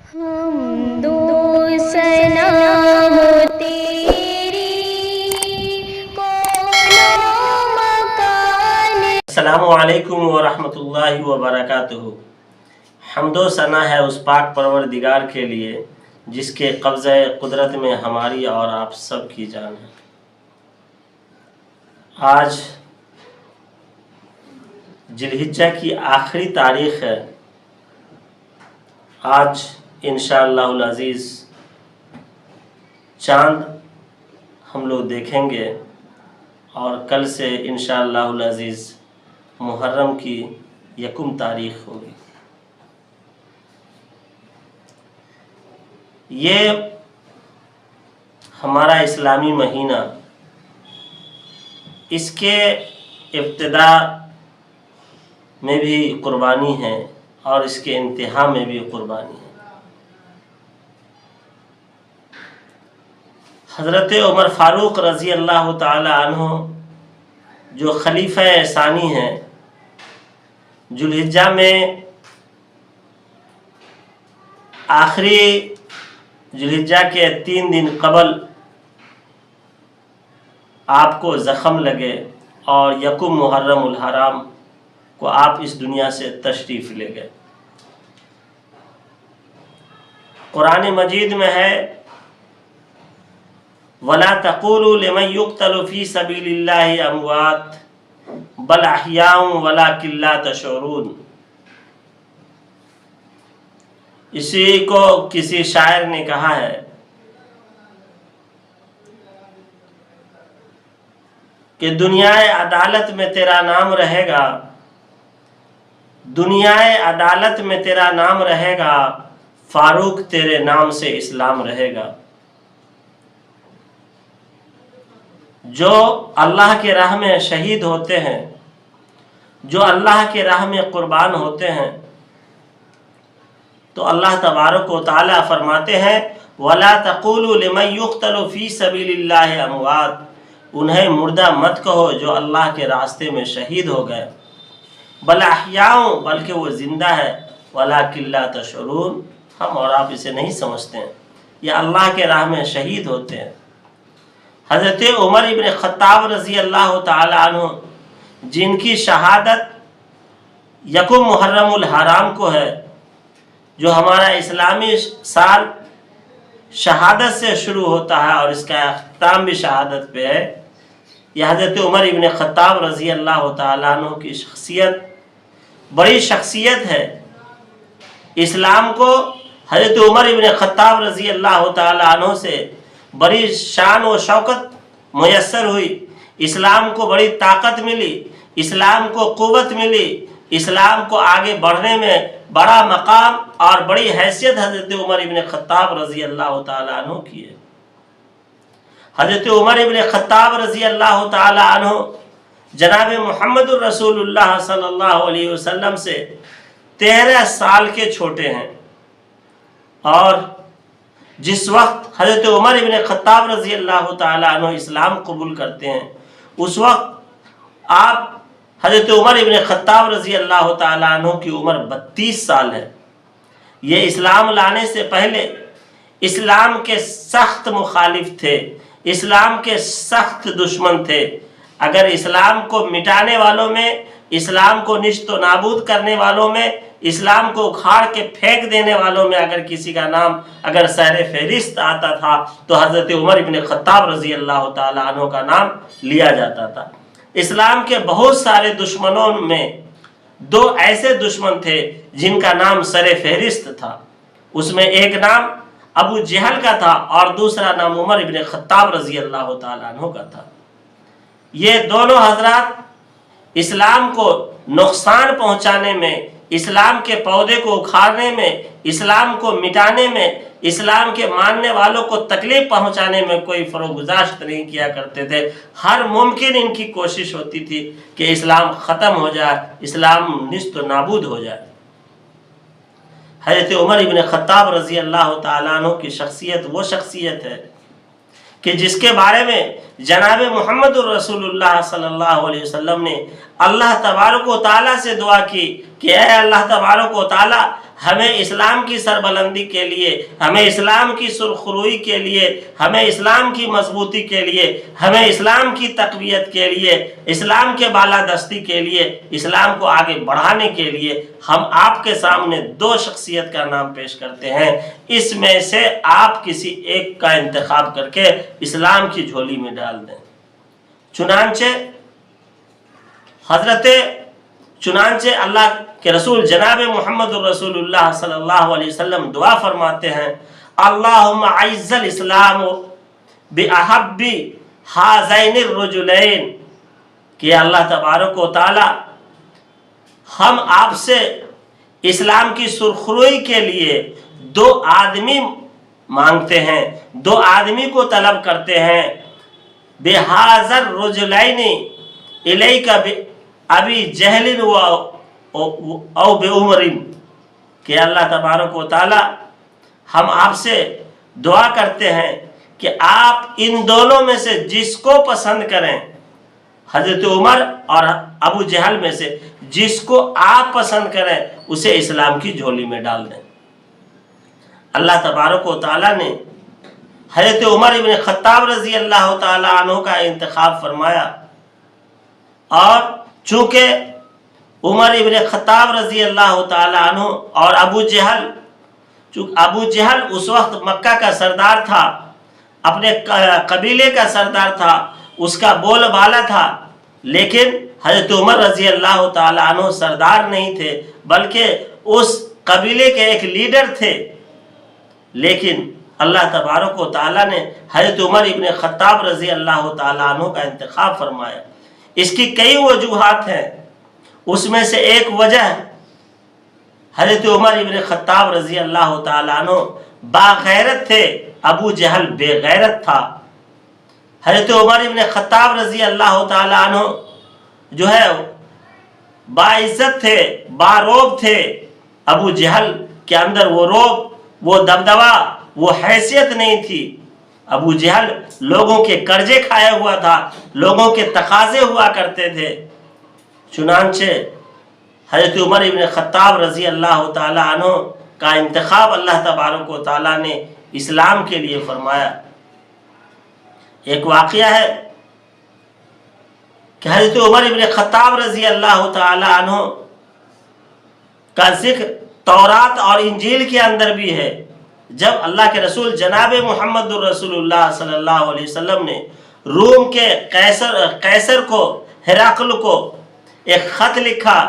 حمد و ثنا ہو تیری کون مکان۔ السلام علیکم ورحمۃ اللہ وبرکاتہ۔ حمد و ثنا ہے اس پاک پروردگار کے لیے جس کے قبضہ قدرت میں ہماری اور آپ سب کی جان ہے۔ آج ذوالحجہ کی آخری تاریخ ہے۔ آج انشاءاللہ العزیز چاند ہم لوگ دیکھیں گے اور کل سے انشاءاللہ العزیز محرم کی 1 تاریخ ہوگی۔ یہ ہمارا اسلامی مہینہ، اس کے ابتدا میں بھی قربانی ہے اور اس کے انتہا میں بھی قربانی ہے۔ حضرت عمر فاروق رضی اللہ تعالی عنہ جو خلیفہ ثانی ہیں، ذوالحجہ میں آخری ذوالحجہ کے 3 دن قبل آپ کو زخم لگے اور 1 محرم الحرام کو آپ اس دنیا سے تشریف لے گئے۔ قرآن مجید میں ہے وَلَا تَقُولُوا لِمَنْ يُقْتَلُ فِي سَبِيلِ اللَّهِ أَمْوَاتٌ بَلْ أَحْيَاءٌ وَلَٰكِن لَّا تَشْعُرُونَ۔ اسی کو کسی شاعر نے کہا ہے کہ دنیائے عدالت میں تیرا نام رہے گا، دنیائے عدالت میں تیرا نام رہے گا، فاروق تیرے نام سے اسلام رہے گا۔ جو اللہ کے راہ میں شہید ہوتے ہیں، جو اللہ کے راہ میں قربان ہوتے ہیں، تو اللہ تبارک و تعالی فرماتے ہیں وَلَا تَقُولُوا لِمَنْ يُقْتَلُ فِي سَبِيلِ اللَّهِ أَمْوَاتٌ، انہیں مردہ مت کہو جو اللہ کے راستے میں شہید ہو گئے، بل احیاء، بلکہ وہ زندہ ہے، وَلَٰكِن لَّا تَشْعُرُونَ، ہم اور آپ اسے نہیں سمجھتے ہیں، یہ اللہ کے راہ میں شہید ہوتے ہیں۔ حضرت عمر ابن خطاب رضی اللہ تعالی عنہ جن کی شہادت 1 محرم الحرام کو ہے، جو ہمارا اسلامی سال شہادت سے شروع ہوتا ہے اور اس کا اختتام بھی شہادت پہ ہے، یہ حضرت عمر ابن خطاب رضی اللہ تعالیٰ عنہ کی شخصیت بڑی شخصیت ہے۔ اسلام کو حضرت عمر ابن خطاب رضی اللہ تعالیٰ عنہ سے بڑی شان و شوکت میسر ہوئی، اسلام کو بڑی طاقت ملی، اسلام کو قوت ملی، اسلام کو آگے بڑھنے میں بڑا مقام اور بڑی حیثیت حضرت عمر ابن خطاب رضی اللہ تعالیٰ عنہ کی ہے۔ حضرت عمر ابن خطاب رضی اللہ تعالیٰ عنہ جناب محمد الرسول اللہ صلی اللہ علیہ وسلم سے 13 سال کے چھوٹے ہیں، اور جس وقت حضرت عمر ابن خطاب رضی اللہ تعالیٰ عنہ اسلام قبول کرتے ہیں، اس وقت آپ حضرت عمر ابن خطاب رضی اللہ تعالیٰ عنہ کی عمر 32 سال ہے۔ یہ اسلام لانے سے پہلے اسلام کے سخت مخالف تھے، اسلام کے سخت دشمن تھے۔ اگر اسلام کو مٹانے والوں میں، اسلام کو نیست و نابود کرنے والوں میں، اسلام کو اکھاڑ کے پھینک دینے والوں میں اگر کسی کا نام اگر سر فہرست آتا تھا تو حضرت عمر ابن خطاب رضی اللہ تعالیٰ عنہ کا نام لیا جاتا تھا۔ اسلام کے بہت سارے دشمنوں میں 2 ایسے دشمن تھے جن کا نام سر فہرست تھا، اس میں ایک نام ابو جہل کا تھا اور دوسرا نام عمر ابن خطاب رضی اللہ تعالیٰ عنہ کا تھا۔ یہ دونوں حضرات اسلام کو نقصان پہنچانے میں، اسلام کے پودے کو اکھاڑنے میں، اسلام کو مٹانے میں، اسلام کے ماننے والوں کو تکلیف پہنچانے میں کوئی فروگزاشت نہیں کیا کرتے تھے۔ ہر ممکن ان کی کوشش ہوتی تھی کہ اسلام ختم ہو جائے، اسلام نیست و نابود ہو جائے۔ حضرت عمر ابن خطاب رضی اللہ تعالیٰ عنہ کی شخصیت وہ شخصیت ہے کہ جس کے بارے میں جناب محمد الرسول اللہ صلی اللہ علیہ وسلم نے اللہ تبارک و تعالیٰ سے دعا کی کہ اے اللہ تبارک و تعالیٰ، ہمیں اسلام کی سربلندی کے لیے، ہمیں اسلام کی سرخروئی کے لیے، ہمیں اسلام کی مضبوطی کے لیے، ہمیں اسلام کی تقویت کے لیے، اسلام کے بالادستی کے لیے، اسلام کو آگے بڑھانے کے لیے ہم آپ کے سامنے دو شخصیت کا نام پیش کرتے ہیں، اس میں سے آپ کسی ایک کا انتخاب کر کے اسلام کی جھولی میں ڈال دیں۔ چنانچہ اللہ کے رسول جناب محمد الرسول اللہ صلی اللہ علیہ وسلم دعا فرماتے ہیں، اللہم اعز الاسلام باحب ہذین الرجلین، کہ اللہ تبارک و تعالی ہم آپ سے اسلام کی سرخروئی کے لیے دو آدمی مانگتے ہیں، دو آدمی کو طلب کرتے ہیں، بہذا الرجلین الیک ابی جہل او بعمر، کہ اللہ تبارک و تعالی ہم آپ سے دعا کرتے ہیں کہ آپ ان دونوں میں سے جس کو پسند کریں، حضرت عمر اور ابو جہل میں سے جس کو آپ پسند کریں اسے اسلام کی جھولی میں ڈال دیں۔ اللہ تبارک و تعالی نے حضرت عمر ابن خطاب رضی اللہ تعالی عنہ کا انتخاب فرمایا، اور چونکہ عمر ابن خطاب رضی اللہ تعالی عنہ اور ابو جہل اس وقت مکہ کا سردار تھا، اپنے قبیلے کا سردار تھا، اس کا بول بالا تھا، لیکن حضرت عمر رضی اللہ تعالی عنہ سردار نہیں تھے بلکہ اس قبیلے کے ایک لیڈر تھے، لیکن اللہ تبارک و تعالی نے حضرت عمر ابن خطاب رضی اللہ تعالی عنہ کا انتخاب فرمایا۔ اس کی کئی وجوہات ہیں، اس میں سے ایک وجہ حضرت عمر ابن خطاب رضی اللہ تعالی عنہ باغیرت تھے، ابو جہل بے غیرت تھا۔ حضرت عمر ابن خطاب رضی اللہ تعالی عنہ جو ہے باعزت تھے، باروب تھے، ابو جہل کے اندر وہ روب، وہ دبدبا، وہ حیثیت نہیں تھی۔ ابو جہل لوگوں کے قرضے کھائے ہوا تھا، لوگوں کے تقاضے ہوا کرتے تھے۔ چنانچہ حضرت عمر ابن خطاب رضی اللہ تعالی عنہ کا انتخاب اللہ تبارک و تعالی نے اسلام کے لیے فرمایا۔ ایک واقعہ ہے کہ حضرت عمر ابن خطاب رضی اللہ تعالی عنہ کا ذکر تورات اور انجیل کے اندر بھی ہے، جب اللہ کے رسول جناب محمد الرسول اللہ صلی اللہ علیہ وسلم نے روم کے قیصر کو، ہرقل کو ایک خط لکھا،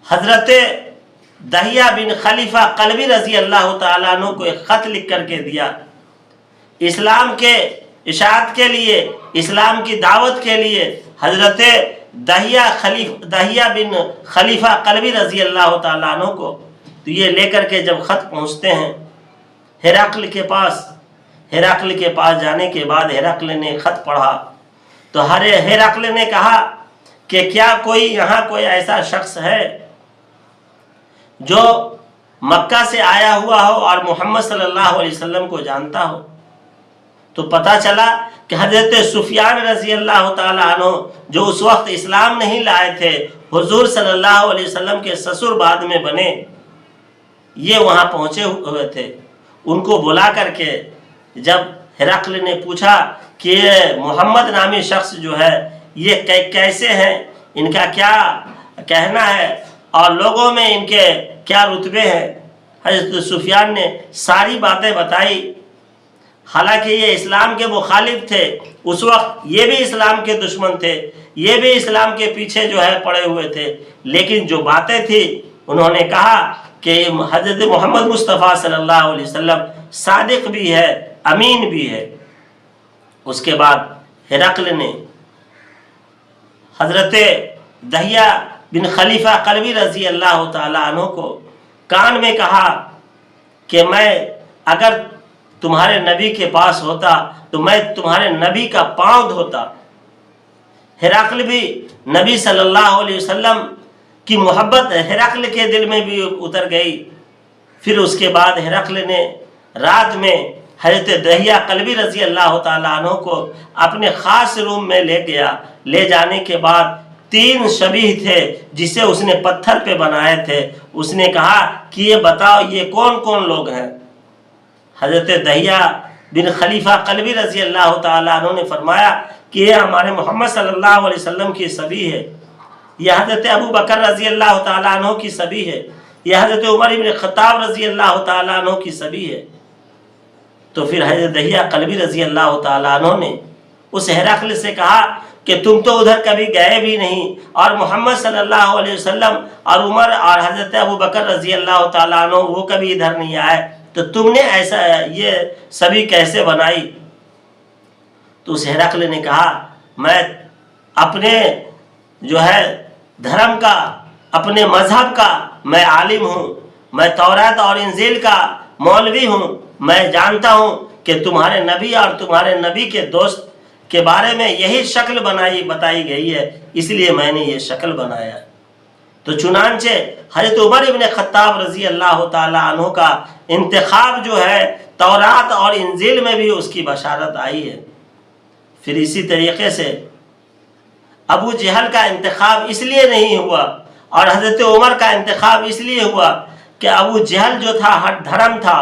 حضرت دہیہ بن خلیفہ قلبی رضی اللہ تعالیٰ عنہ کو ایک خط لکھ کر کے دیا، اسلام کے اشاعت کے لیے، اسلام کی دعوت کے لیے حضرت دہیہ بن خلیفہ قلبی رضی اللہ تعالیٰ عنہ کو۔ تو یہ لے کر کے جب خط پہنچتے ہیں ہرقل کے پاس جانے کے بعد ہرقل نے خط پڑھا تو ہرقل نے کہا کہ کیا یہاں کوئی ایسا شخص ہے جو مکہ سے آیا ہوا ہو اور محمد صلی اللہ علیہ وسلم کو جانتا ہو؟ تو پتہ چلا کہ حضرت سفیان رضی اللہ تعالیٰ عنہ جو اس وقت اسلام نہیں لائے تھے، حضور صلی اللہ علیہ وسلم کے سسر بعد میں بنے، یہ وہاں پہنچے ہوئے تھے۔ ان کو بلا کر کے جب ہرقل نے پوچھا کہ یہ محمد نامی شخص جو ہے یہ کیسے ہیں، ان کا کیا کہنا ہے اور لوگوں میں ان کے کیا رتبے ہیں، حضرت سفیان نے ساری باتیں بتائی۔ حالانکہ یہ اسلام کے مخالف تھے، اس وقت یہ بھی اسلام کے دشمن تھے، یہ بھی اسلام کے پیچھے جو ہے پڑے ہوئے تھے، لیکن جو باتیں تھیں انہوں نے کہا کہ حضرت محمد مصطفیٰ صلی اللہ علیہ وسلم صادق بھی ہے، امین بھی ہے۔ اس کے بعد ہرقل نے حضرت دہیہ بن خلیفہ قلبی رضی اللہ تعالی عنہ کو کان میں کہا کہ میں اگر تمہارے نبی کے پاس ہوتا تو میں تمہارے نبی کا پاؤں دھوتا۔ ہرقل بھی نبی صلی اللہ علیہ وسلم کی محبت ہرقل کے دل میں بھی اتر گئی۔ پھر اس کے بعد ہرقل نے رات میں حضرت دہیہ قلبی رضی اللہ تعالیٰ عنہ کو اپنے خاص روم میں لے گیا. لے جانے کے بعد 3 شبیہ تھے جسے اس نے پتھر پہ بنائے تھے. اس نے کہا کہ یہ بتاؤ یہ کون کون لوگ ہیں. حضرت دہیہ بن خلیفہ قلبی رضی اللہ تعالیٰ عنہ نے فرمایا کہ یہ ہمارے محمد صلی اللہ علیہ وسلم کی صبی ہے، یہ حضرت ابو بکر رضی اللہ تعالیٰ عنہ کی صبی ہے، یہ حضرت عمر ابن خطاب رضی اللہ تعالیٰ عنہ کی صبی ہے. تو پھر حضرت دہیہ قلبی رضی اللہ تعالیٰ عنہ نے اس ہرقل سے کہا کہ تم تو ادھر کبھی گئے بھی نہیں، اور محمد صلی اللہ علیہ وسلم اور عمر اور حضرت ابو بکر رضی اللہ تعالیٰ عنہ وہ کبھی ادھر نہیں آئے، تو تم نے ایسا یہ سبھی کیسے بنائی؟ تو اس ہرقل نے کہا میں اپنے جو ہے دھرم کا، اپنے مذہب کا میں عالم ہوں، میں تورات اور انجیل کا مولوی ہوں، میں جانتا ہوں کہ تمہارے نبی اور تمہارے نبی کے دوست کے بارے میں یہی شکل بتائی گئی ہے، اس لیے میں نے یہ شکل بنایا. تو چنانچہ حضرت عمر ابن خطاب رضی اللہ تعالیٰ عنہ کا انتخاب جو ہے تورات اور انجیل میں بھی اس کی بشارت آئی ہے. پھر اسی طریقے سے ابو جہل کا انتخاب اس لیے نہیں ہوا اور حضرت عمر کا انتخاب اس لیے ہوا کہ ابو جہل جو تھا ہٹ دھرم تھا،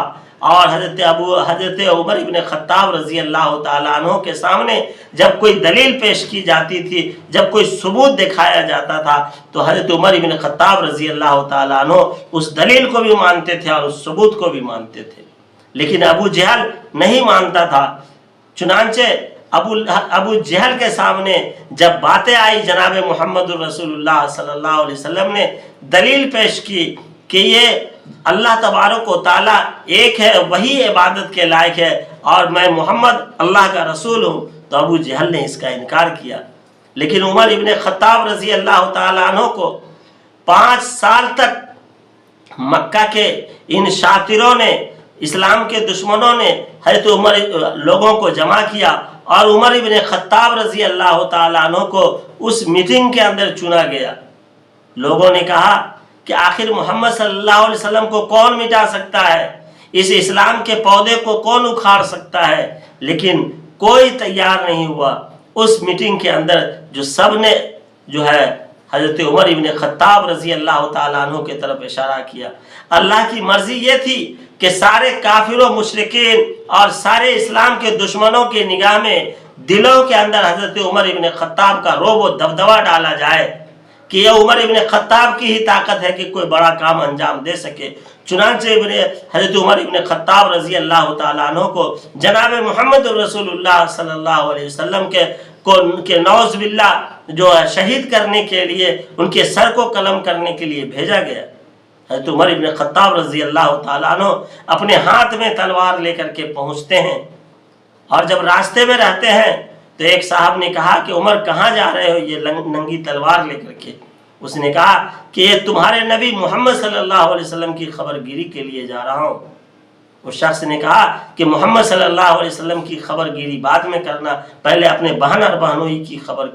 اور حضرت عمر ابن خطاب رضی اللہ تعالیٰ عنہ کے سامنے جب کوئی دلیل پیش کی جاتی تھی، جب کوئی ثبوت دکھایا جاتا تھا، تو حضرت عمر ابن خطاب رضی اللہ تعالیٰ عنہ اس دلیل کو بھی مانتے تھے اور اس ثبوت کو بھی مانتے تھے. لیکن ابو جہل نہیں مانتا تھا. چنانچہ ابو جہل کے سامنے جب باتیں آئی، جناب محمد الرسول اللہ صلی اللہ علیہ وسلم نے دلیل پیش کی کہ یہ اللہ تبارک و تعالیٰ ایک ہے، وہی عبادت کے لائق ہے، اور میں محمد اللہ کا رسول ہوں، تو ابو جہل نے اس کا انکار کیا. لیکن عمر ابن خطاب رضی اللہ تعالیٰ عنہ کو 5 سال تک مکہ کے ان شاطروں نے، اسلام کے دشمنوں نے حضرت عمر لوگوں کو جمع کیا، اور عمر ابن خطاب رضی اللہ تعالیٰ عنہ کو اس میٹنگ کے اندر چنا گیا. لوگوں نے کہا کہ آخر محمد صلی اللہ علیہ وسلم کو کون مٹا سکتا ہے، اس اسلام کے پودے کو کون اکھاڑ سکتا ہے؟ لیکن کوئی تیار نہیں ہوا. اس میٹنگ کے اندر جو سب نے جو ہے حضرت عمر ابن خطاب رضی اللہ تعالیٰ عنہ کی طرف اشارہ کیا. اللہ کی مرضی یہ تھی کہ سارے کافر و مشرکین اور سارے اسلام کے دشمنوں کے نگاہ میں دلوں کے اندر حضرت عمر ابن خطاب کا رعب و دبدبہ ڈالا جائے کہ یہ عمر ابن خطاب کی ہی طاقت ہے کہ کوئی بڑا کام انجام دے سکے. چنانچہ حضرت عمر ابن خطاب رضی اللہ تعالیٰ عنہ کو جناب محمد الرسول اللہ صلی اللہ علیہ وسلم کے نعوذ باللہ جو ہے شہید کرنے کے لیے، ان کے سر کو قلم کرنے کے لیے بھیجا گیا. حضرت عمر ابن خطاب رضی اللہ تعالیٰ عنہ اپنے ہاتھ میں تلوار لے کر کے پہنچتے ہیں، اور جب راستے میں رہتے ہیں تو ایک صاحب نے کہا کہ عمر کہاں جا رہے ہو یہ ننگی تلوار لے کر کے؟ اس نے کہا کہ یہ تمہارے نبی محمد صلی اللہ علیہ وسلم کی خبر گیری کے لیے جا رہا ہوں. اس شخص نے کہا کہ محمد صلی اللہ علیہ وسلم کی خبر گیری بعد میں کرنا، پہلے اپنے بہن اور بہنوئی کی خبر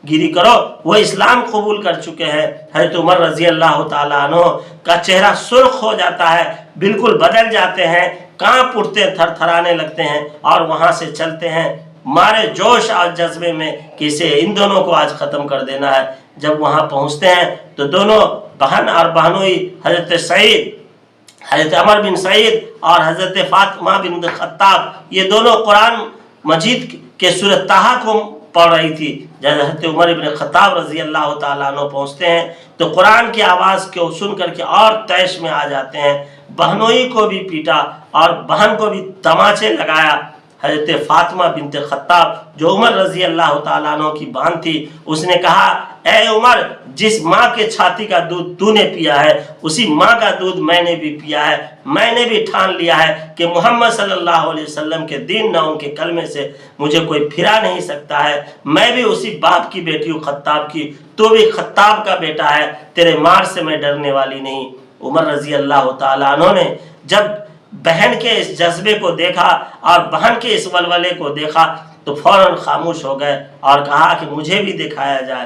گیری کرو، وہ اسلام قبول کر چکے ہیں. حضرت عمر رضی اللہ تعالیٰ عنہ کا چہرہ سرخ ہو جاتا ہے، بالکل بدل جاتے ہیں، کانپ اٹھتے ہیں، تھر تھرانے لگتے ہیں، اور وہاں سے چلتے ہیں مارے جوش اور جذبے میں کہ اسے ان دونوں کو آج ختم کر دینا ہے. جب وہاں پہنچتے ہیں تو دونوں بہن اور بہنوئی حضرت عمر بن سعید اور حضرت فاطمہ بن خطاب، یہ دونوں قرآن مجید کے سورۃ طٰہٰ کو پڑھ رہی تھی. جب حضرت عمر بن خطاب رضی اللہ تعالیٰ عنہ پہنچتے ہیں تو قرآن کی آواز کو سن کر کے اور طیش میں آ جاتے ہیں. بہنوئی کو بھی پیٹا اور بہن کو بھی تماچے لگایا. حضرت فاطمہ بنت خطاب جو عمر رضی اللہ تعالیٰ عنہ کی بہن تھی، اس نے کہا اے عمر، جس ماں کے چھاتی کا دودھ تو نے پیا ہے اسی ماں کا دودھ میں نے بھی پیا ہے. میں نے بھی ٹھان لیا ہے کہ محمد صلی اللہ علیہ وسلم کے دین نہ ان کے کلمے سے مجھے کوئی پھرا نہیں سکتا ہے. میں بھی اسی باپ کی بیٹی ہوں خطاب کی، تو بھی خطاب کا بیٹا ہے، تیرے مار سے میں ڈرنے والی نہیں. عمر رضی اللہ تعالیٰ عنہ نے جب بہن کے اس جذبے کو دیکھا اور بہن کے اس ولولے کو دیکھا تو فوراً خاموش ہو گئے اور کہا کہ مجھے بھی دکھایا جائے.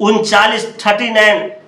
39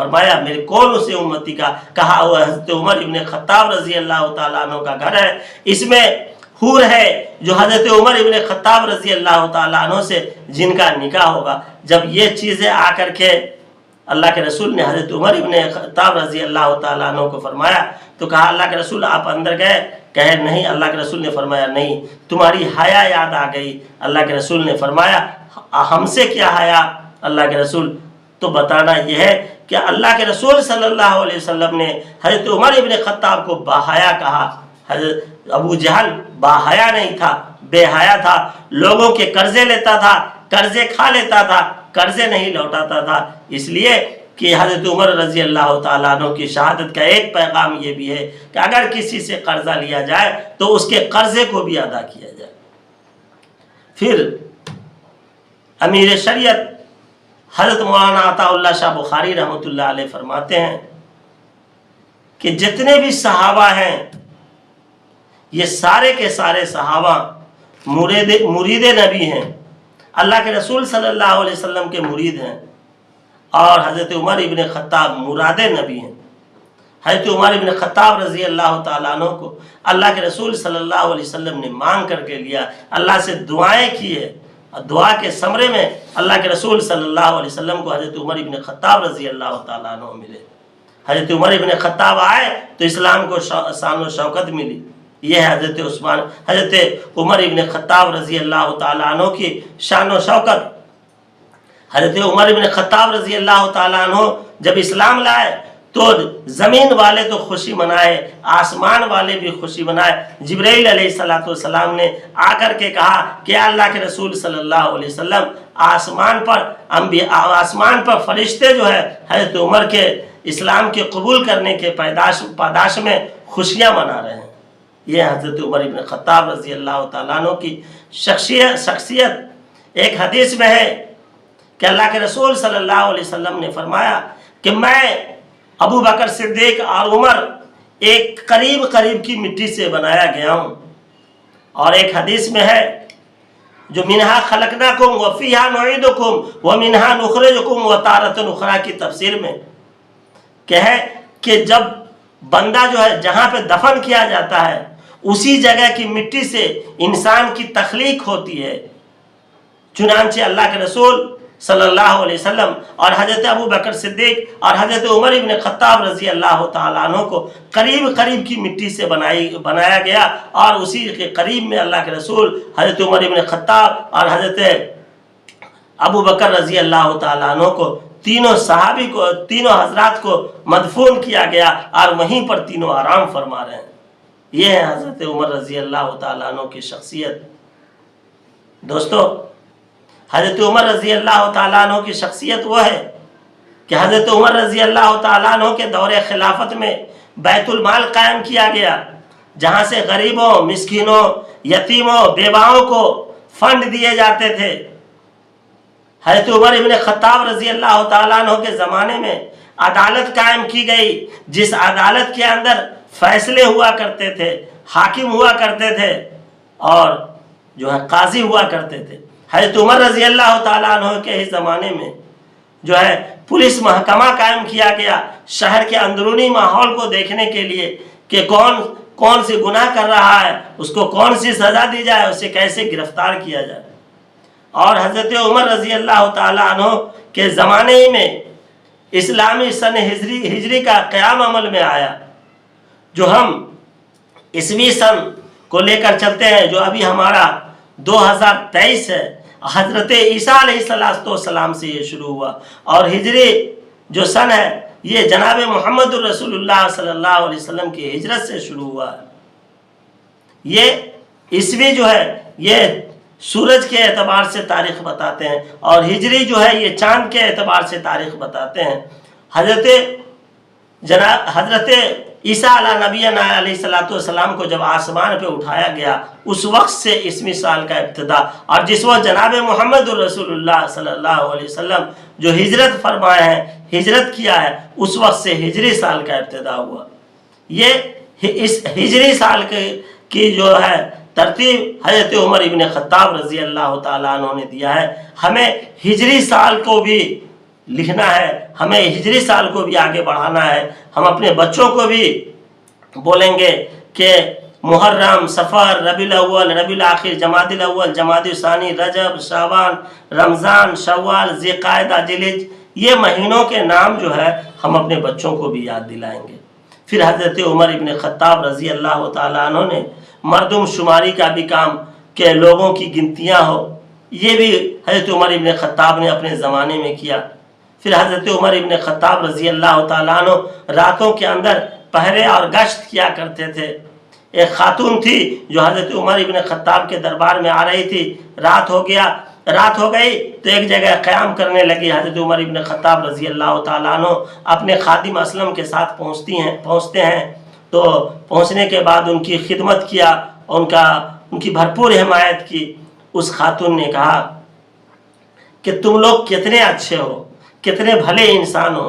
فرمایا میرے کون اسے امتی کا کہا وہ حضرت عمر ابن خطاب رضی اللہ تعالیٰ عنہ کا گھر ہے، اس میں حور ہے جو حضرت عمر ابن خطاب رضی اللہ تعالیٰ عنہ سے جن کا نکاح ہوگا۔ جب یہ چیزیں آ کر کے اللہ کے رسول نے حضرت عمر ابن خطاب رضی اللہ تعالیٰ عنہ کو فرمایا تو کہا اللہ کے رسول آپ اندر گئے؟ کہے نہیں۔ اللہ کے رسول نے فرمایا نہیں، تمہاری حیا یاد آ گئی۔ اللہ کے رسول نے فرمایا ہم سے کیا حیا؟ اللہ کے رسول تو بتانا یہ ہے کہ اللہ کے رسول صلی اللہ علیہ وسلم نے حضرت عمر ابن خطاب کو باحیا کہا۔ حضرت ابو جہل باحیا نہیں تھا، بے حیا تھا، لوگوں کے قرضے لیتا تھا، قرضے کھا لیتا تھا، قرضے نہیں لوٹاتا تھا۔ اس لیے کہ حضرت عمر رضی اللہ تعالیٰ عنہ کی شہادت کا ایک پیغام یہ بھی ہے کہ اگر کسی سے قرضہ لیا جائے تو اس کے قرضے کو بھی ادا کیا جائے۔ پھر امیر شریعت حضرت مولانا عطا اللہ شاہ بخاری رحمۃ اللہ علیہ فرماتے ہیں کہ جتنے بھی صحابہ ہیں یہ سارے کے سارے صحابہ مرید نبی ہیں، اللہ کے رسول صلی اللہ علیہ وسلم کے مرید ہیں، اور حضرت عمر ابن خطاب مراد نبی ہیں۔ حضرت عمر ابن خطاب رضی اللہ تعالیٰ عنہ کو اللہ کے رسول صلی اللہ علیہ وسلم نے مانگ کر کے لیا، اللہ سے دعائیں کی ہے، دعا کے ثمرے میں اللہ کے رسول صلی اللہ علیہ وسلم کو حضرت عمر ابن خطاب رضی اللہ تعالیٰ عنہ ملے۔ حضرت عمر ابن خطاب آئے تو اسلام کو شان و شوکت ملی۔ یہ ہے حضرت عمر ابن خطاب رضی اللہ تعالیٰ عنہ کی شان و شوکت۔ حضرت عمر ابن خطاب رضی اللہ تعالیٰ عنہ جب اسلام لائے تو زمین والے تو خوشی منائے، آسمان والے بھی خوشی منائے۔ جبرائیل علیہ السلام نے آ کر کے کہا کہ اللہ کے رسول صلی اللہ علیہ وسلم آسمان پر فرشتے جو ہے حضرت عمر کے اسلام کے قبول کرنے کے پاداش میں خوشیاں منا رہے ہیں۔ یہ حضرت عمر ابن خطاب رضی اللہ تعالیٰ عنہ کی شخصیت۔ ایک حدیث میں ہے کہ اللہ کے رسول صلی اللہ علیہ وسلم نے فرمایا کہ میں ابو بکر صدیق اور عمر ایک قریب کی مٹی سے بنایا گیا ہوں۔ اور ایک حدیث میں ہے جو منہا خلقناکم وفیہا نعیدکم ومنہا نخرجکم وتارۃ اخری کی تفسیر میں کہ ہے کہ جب بندہ جو ہے جہاں پہ دفن کیا جاتا ہے اسی جگہ کی مٹی سے انسان کی تخلیق ہوتی ہے۔ چنانچہ اللہ کے رسول صلی اللہ علیہ وسلم اور حضرت ابو بکر صدیق اور حضرت عمر ابن خطاب رضی اللہ تعالیٰ عنہ کو قریب کی مٹی سے بنایا گیا، اور اسی کے قریب میں اللہ کے رسول حضرت عمر ابن خطاب اور حضرت ابو بکر رضی اللہ تعالیٰ عنہ کو تینوں حضرات کو مدفون کیا گیا، اور وہیں پر تینوں آرام فرما رہے ہیں۔ یہ ہے حضرت عمر رضی اللہ تعالیٰ عنہ کی شخصیت۔ دوستو، حضرت عمر رضی اللہ تعالیٰ عنہ کی شخصیت وہ ہے کہ حضرت عمر رضی اللہ تعالیٰ عنہ کے دور خلافت میں بیت المال قائم کیا گیا، جہاں سے غریبوں، مسکینوں، یتیموں، بیواؤں کو فنڈ دیے جاتے تھے۔ حضرت عمر ابن خطاب رضی اللہ تعالیٰ عنہ کے زمانے میں عدالت قائم کی گئی، جس عدالت کے اندر فیصلے ہوا کرتے تھے، حاکم ہوا کرتے تھے، اور جو ہے قاضی ہوا کرتے تھے۔ حضرت عمر رضی اللہ تعالیٰ عنہ کے اس زمانے میں جو ہے پولیس محکمہ قائم کیا گیا، شہر کے اندرونی ماحول کو دیکھنے کے لیے کہ کون سی گناہ کر رہا ہے، اس کو کون سی سزا دی جائے، اسے کیسے گرفتار کیا جائے۔ اور حضرت عمر رضی اللہ تعالیٰ عنہ کے زمانے میں اسلامی سن ہجری کا قیام عمل میں آیا، جو ہم عیسوی سن کو لے کر چلتے ہیں، جو ابھی ہمارا 2023 ہے۔ حضرت عیسیٰ علیہ السلام سے یہ شروع ہوا، اور ہجری جو سن ہے یہ جناب محمد الرسول اللہ صلی اللہ علیہ وسلم کی ہجرت سے شروع ہوا ہے۔ یہ عیسوی جو ہے یہ سورج کے اعتبار سے تاریخ بتاتے ہیں، اور ہجری جو ہے یہ چاند کے اعتبار سے تاریخ بتاتے ہیں۔ حضرت عیسیٰ علیہ نبینا علیہ السلام کو جب آسمان پہ اٹھایا گیا اس وقت سے اسمی سال کا ابتدا، اور جس وقت جناب محمد الرسول اللہ صلی اللہ علیہ وسلم جو ہجرت فرمائے ہیں، ہجرت کیا ہے، اس وقت سے ہجری سال کا ابتدا ہوا۔ یہ اس ہجری سال کی جو ہے ترتیب حضرت عمر ابن خطاب رضی اللہ تعالیٰ عنہ نے دیا ہے۔ ہمیں ہجری سال کو بھی لکھنا ہے، ہمیں ہجری سال کو بھی آگے بڑھانا ہے. ہم اپنے بچوں کو بھی بولیں گے کہ محرم، صفر، ربیع الاول، ربیع الاخر، جمادی الاول، جمادی ثانی، رجب، شعبان، رمضان، شوال، ذی القعدہ، ذیالحجہ، یہ مہینوں کے نام جو ہے ہم اپنے بچوں کو بھی یاد دلائیں گے. پھر حضرت عمر ابن خطاب رضی اللہ تعالیٰ عنہ نے مردم شماری کا بھی کام کہ لوگوں کی گنتیاں ہو، یہ بھی حضرت عمر ابن خطاب نے اپنے زمانے میں کیا. پھر حضرت عمر ابن خطاب رضی اللہ تعالیٰ عنہ راتوں کے اندر پہرے اور گشت کیا کرتے تھے. ایک خاتون تھی جو حضرت عمر ابن خطاب کے دربار میں آ رہی تھی، رات ہو گئی تو ایک جگہ قیام کرنے لگی. حضرت عمر ابن خطاب رضی اللہ تعالیٰ عنہ اپنے خادم اسلم کے ساتھ پہنچتے ہیں تو پہنچنے کے بعد ان کی خدمت کیا، ان کی بھرپور حمایت کی. اس خاتون نے کہا کہ تم لوگ کتنے اچھے ہو، کتنے بھلے انسان ہو،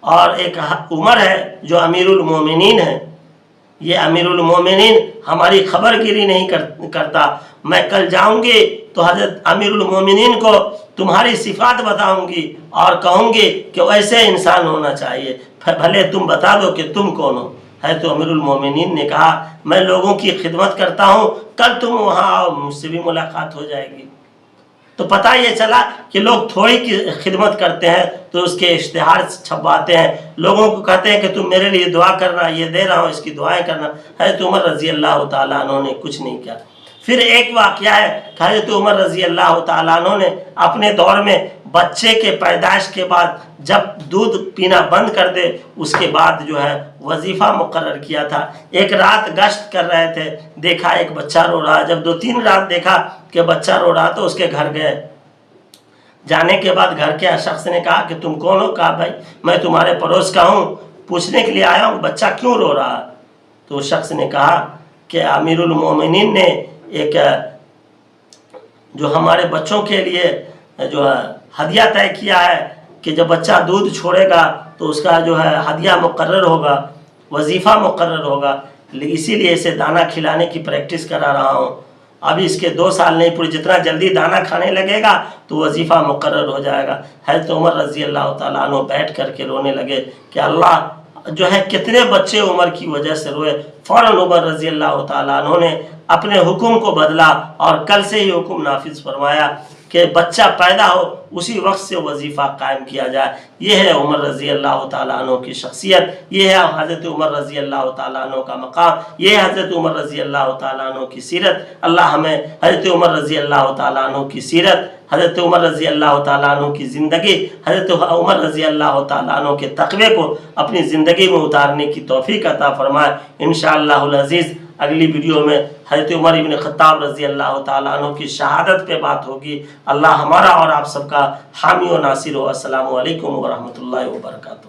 اور ایک عمر ہے جو امیر المومنین ہے، یہ امیر المومنین ہماری خبر گیری نہیں کرتا. میں کل جاؤں گی تو حضرت امیر المومنین کو تمہاری صفات بتاؤں گی اور کہوں گی کہ ایسے انسان ہونا چاہیے، بھلے تم بتا دو کہ تم کون ہو. ہے تو امیر المومنین نے کہا میں لوگوں کی خدمت کرتا ہوں، کل تم وہاں آؤ، مجھ سے بھی ملاقات ہو جائے گی. تو پتہ یہ چلا کہ لوگ تھوڑی کی خدمت کرتے ہیں تو اس کے اشتہار چھپواتے ہیں، لوگوں کو کہتے ہیں کہ تم میرے لیے دعا کرنا، یہ دے رہا ہوں اس کی دعائیں کرنا. حضرت عمر رضی اللہ تعالیٰ عنہ نے کچھ نہیں کیا. پھر ایک واقعہ ہے کہ حضرت عمر رضی اللہ تعالیٰ عنہ نے اپنے دور میں بچے کے پیدائش کے بعد جب دودھ پینا بند کر دے اس کے بعد جو ہے وظیفہ مقرر کیا تھا. ایک رات گشت کر رہے تھے، دیکھا ایک بچہ رو رہا. جب 2-3 رات دیکھا کہ بچہ رو رہا تو اس کے گھر گئے. جانے کے بعد گھر کے شخص نے کہا کہ تم کون ہو؟ کہا بھائی میں تمہارے پڑوس کا ہوں، پوچھنے کے لیے آیا ہوں بچہ کیوں رو رہا. تو اس شخص نے کہا کہ امیر المومنین نے ایک جو ہمارے بچوں کے لیے جو ہے ہدیہ طے کیا ہے کہ جب بچہ دودھ چھوڑے گا تو اس کا جو ہے ہدیہ مقرر ہوگا، وظیفہ مقرر ہوگا، اسی لیے اسے دانہ کھلانے کی پریکٹس کرا رہا ہوں. ابھی اس کے 2 سال نہیں پورے، جتنا جلدی دانہ کھانے لگے گا تو وظیفہ مقرر ہو جائے گا. حضرت عمر رضی اللہ تعالیٰ عنہ بیٹھ کر کے رونے لگے کہ اللہ جو ہے کتنے بچے عمر کی وجہ سے روئے. فوراً عمر رضی اللہ تعالیٰ عنہ نے اپنے حکم کو بدلا اور کل سے ہی حکم نافذ فرمایا کہ بچہ پیدا ہو اسی وقت سے وظیفہ قائم کیا جائے. یہ ہے عمر رضی اللہ تعالیٰ عنہ کی شخصیت، یہ ہے حضرت عمر رضی اللہ تعالیٰ عنہ کا مقام، یہ ہے حضرت عمر رضی اللہ تعالیٰ عنہ کی سیرت. اللہ ہمیں حضرت عمر رضی اللہ تعالیٰ عنہ کی سیرت، حضرت عمر رضی اللہ تعالیٰ عنہ کی زندگی، حضرت عمر رضی اللہ تعالیٰ عنہ کے تقوی کو اپنی زندگی میں اتارنے کی توفیق عطا فرمائے. انشاءاللہ العزیز اگلی ویڈیو میں حضرت عمر ابن خطاب رضی اللہ تعالیٰ عنہ کی شہادت پہ بات ہوگی. اللہ ہمارا اور آپ سب کا حامی و ناصر ہو. السلام علیکم ورحمۃ اللہ وبرکاتہ.